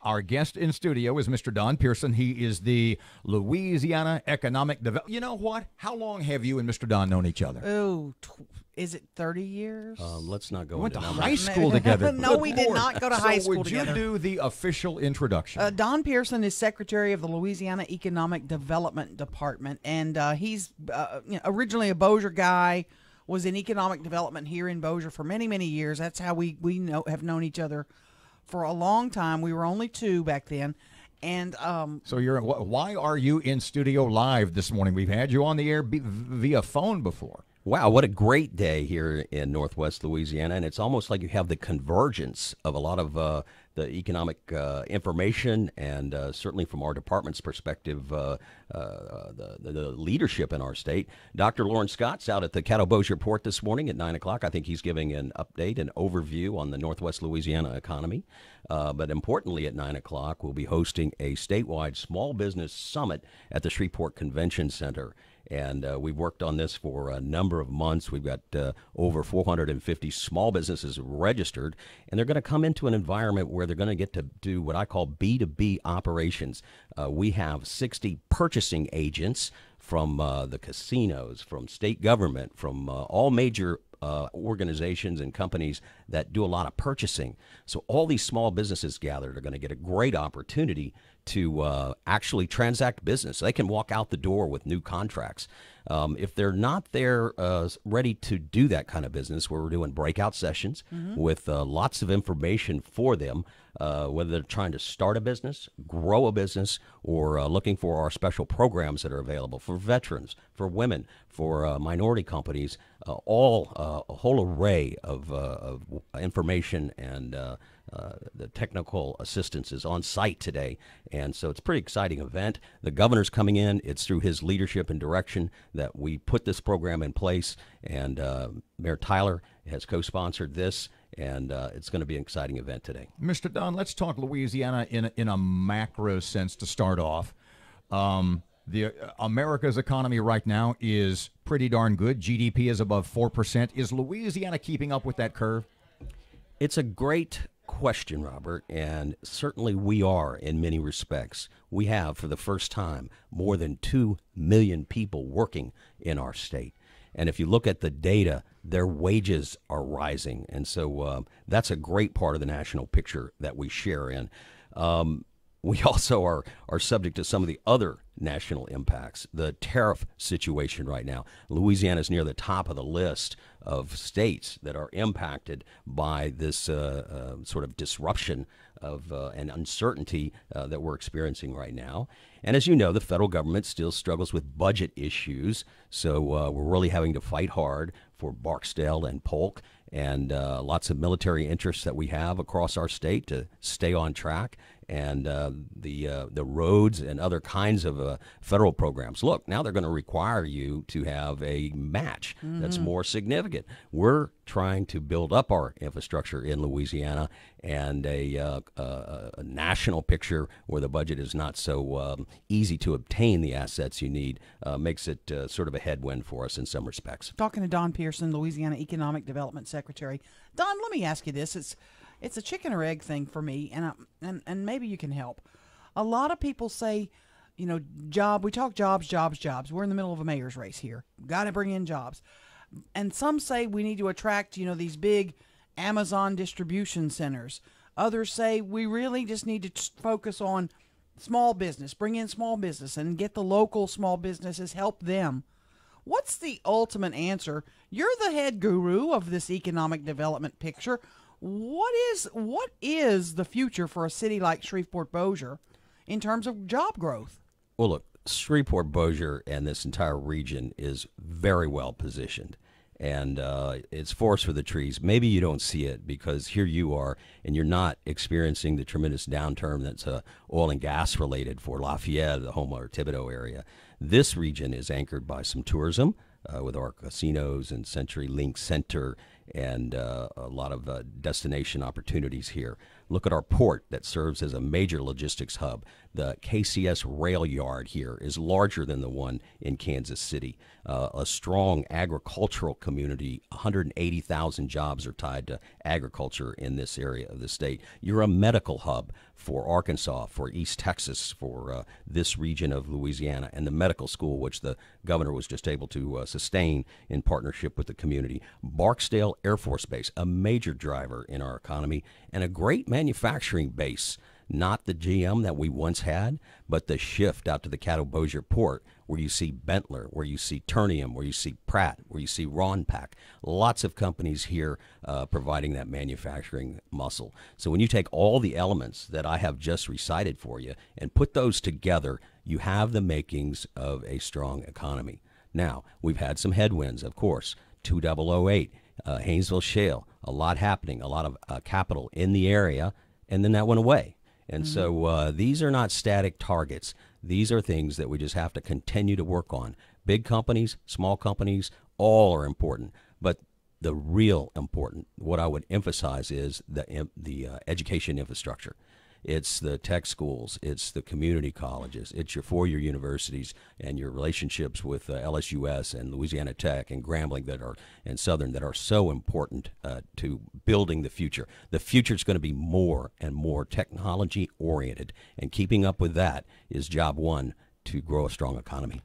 Our guest in studio is Mr. Don Pierson. He is the Louisiana Economic Development. You know what? How long have you and Mr. Don known each other? Oh, is it 30 years? Let's not go We went into to numbers. high school together. No, Good we did Lord. not go to high school would together. you do the official introduction? Don Pierson is Secretary of the Louisiana Economic Development Department, and he's originally a Bossier guy, was in economic development here in Bossier for many, many years. That's how we have known each other for a long time. We were only two back then. And so why are you in studio live this morning? We've had you on the air via phone before. Wow, what a great day here in Northwest Louisiana, and it's almost like you have the convergence of a lot of the economic information, and certainly from our department's perspective, the leadership in our state. Dr. Lawrence Scott's out at the Caddo-Bossier Port this morning at 9 o'clock. I think he's giving an update, an overview on the Northwest Louisiana economy. But importantly, at 9 o'clock, we'll be hosting a statewide small business summit at the Shreveport Convention Center. And we've worked on this for a number of months. We've got over 450 small businesses registered, and they're going to come into an environment where they're going to get to do what I call B2B operations. We have 60 purchasing agents from the casinos, from state government, from all major organizations and companies that do a lot of purchasing. So all these small businesses gathered are going to get a great opportunity to actually transact business. They can walk out the door with new contracts. If they're not there ready to do that kind of business, where we're doing breakout sessions with lots of information for them, whether they're trying to start a business, grow a business, or looking for our special programs that are available for veterans, for women, for minority companies, a whole array of information and the technical assistance is on site today. And so it's a pretty exciting event. The governor's coming in. It's through his leadership and direction that we put this program in place. And Mayor Tyler has co-sponsored this. And it's going to be an exciting event today. Mr. Don, let's talk Louisiana in a macro sense to start off. America's economy right now is pretty darn good. GDP is above 4%. Is Louisiana keeping up with that curve? It's a great question, Robert, and certainly we are in many respects. We have, for the first time, more than 2 million people working in our state. And if you look at the data, their wages are rising. And so that's a great part of the national picture that we share in. We also are subject to some of the other national impacts. The tariff situation right now. Louisiana is near the top of the list of states that are impacted by this sort of disruption of and uncertainty that we're experiencing right now. And as you know, the federal government still struggles with budget issues. So we're really having to fight hard for Barksdale and Polk, and lots of military interests that we have across our state to stay on track, and the roads and other kinds of federal programs. Look, now they're going to require you to have a match that's more significant. We're trying to build up our infrastructure in Louisiana, and a national picture where the budget is not so easy to obtain the assets you need makes it sort of a headwind for us in some respects. Talking to Don Pierson, Louisiana Economic Development Secretary. Don, let me ask you this. It's a chicken or egg thing for me, and maybe you can help. A lot of people say, we talk jobs. We're in the middle of a mayor's race here. Got to bring in jobs. And some say we need to attract, these big Amazon distribution centers. Others say we really just need to focus on small business, bring in small business and get the local small businesses, help them. What's the ultimate answer? You're the head guru of this economic development picture. What is the future for a city like Shreveport-Bossier in terms of job growth? Well, look, Shreveport-Bossier and this entire region is very well positioned, and it's forest for the trees. Maybe you don't see it because here you are, and you're not experiencing the tremendous downturn that's oil and gas related for Lafayette, the Houma or Thibodaux area. This region is anchored by some tourism with our casinos and CenturyLink Center and a lot of destination opportunities here. Look at our port that serves as a major logistics hub. The KCS rail yard here is larger than the one in Kansas City. A strong agricultural community, 180,000 jobs are tied to agriculture in this area of the state. You're a medical hub for Arkansas, for East Texas, for this region of Louisiana, and the medical school, which the governor was just able to sustain in partnership with the community. Barksdale Air Force Base, a major driver in our economy, and a great manufacturing base. Not the GM that we once had, but the shift out to the Cattle-Bossier Port, where you see Bentler, where you see Ternium, where you see Pratt, where you see Ronpak. Lots of companies here providing that manufacturing muscle. So when you take all the elements that I have just recited for you and put those together, you have the makings of a strong economy. Now, we've had some headwinds, of course. 2008, Haynesville Shale, a lot happening, a lot of capital in the area, and then that went away. And so these are not static targets. These are things that we just have to continue to work on. Big companies, small companies, all are important. But the real important, what I would emphasize, is the education infrastructure. It's the tech schools, it's the community colleges, it's your four-year universities and your relationships with LSUS and Louisiana Tech and Grambling and Southern that are so important to building the future. The future is going to be more and more technology-oriented, and keeping up with that is job one to grow a strong economy.